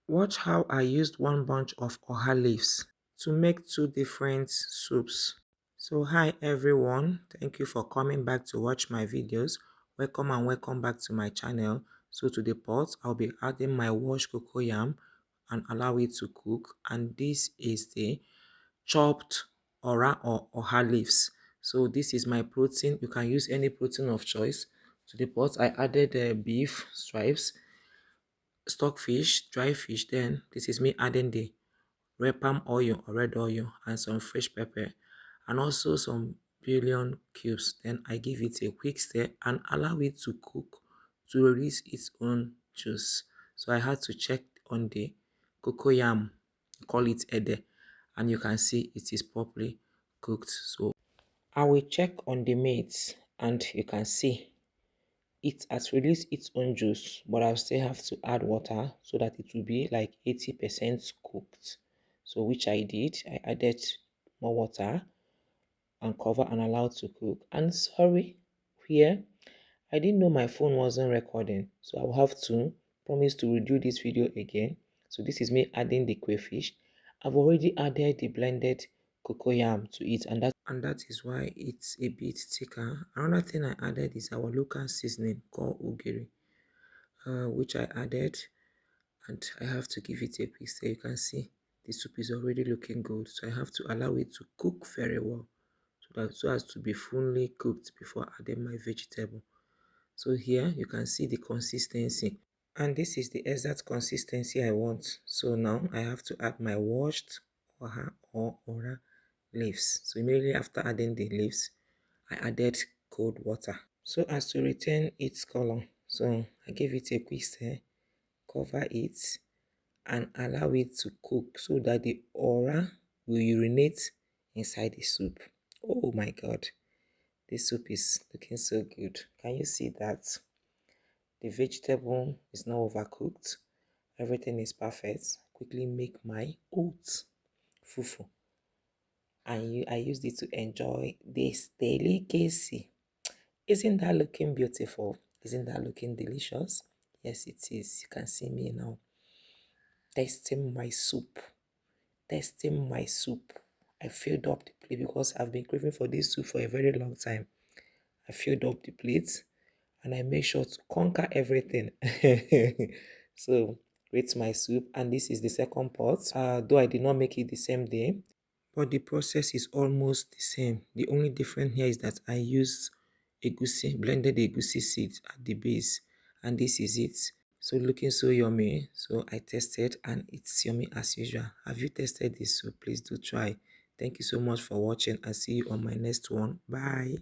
Watch how I used one bunch of oha leaves to make two different soups. So hi everyone, thank you for coming back to watch my videos. Welcome and welcome back to my channel. So to the pot, I'll be adding my washed cocoyam and allow it to cook. And this is the chopped ora or oha leaves. So this is my protein. You can use any protein of choice. To the pot, I added beef stripes, stockfish, dry fish. Then this is me adding the red palm oil or red oil and some fresh pepper and also some bouillon cubes. Then I give it a quick stir and allow it to cook to release its own juice. So I had to check on the cocoyam, call it ede, and you can see it is properly cooked. So I will check on the meat and you can see it has released its own juice, but I'll still have to add water so that it will be like 80% cooked. So which I did. I added more water and cover and allow to cook. And sorry, here I didn't know my phone wasn't recording, so I'll have to promise to redo this video again. So this is me adding the crayfish. I've already added the blended cocoyam to it, and that is why it's a bit thicker. Another thing I added is our local seasoning called ugiri, which I added, and I have to give it a quick stir. You can see the soup is already looking good, so I have to allow it to cook very well so as to be fully cooked before adding my vegetable. So here you can see the consistency, and this is the exact consistency I want. So now I have to add my washed oha or ora leaves. So immediately after adding the leaves, I added cold water so as to retain its color. So I gave it a quick stir, cover it and allow it to cook so that the ora will urinate inside the soup. Oh my god, this soup is looking so good. Can you see that? The vegetable is not overcooked. Everything is perfect. Quickly make my oats fufu. And I used it to enjoy this delicacy. Isn't that looking beautiful? Isn't that looking delicious? Yes, it is. You can see me now tasting my soup. Tasting my soup. I filled up the plate because I've been craving for this soup for a very long time. I filled up the plate and I made sure to conquer everything. So, rate my soup, and this is the second pot. Though I did not make it the same day, but the process is almost the same. The only difference here is that I used egusi, blended egusi seeds at the base, and this is it. So looking so yummy. So I tested and it's yummy as usual. Have you tested this soup? Please do try. Thank you so much for watching and see you on my next one. Bye.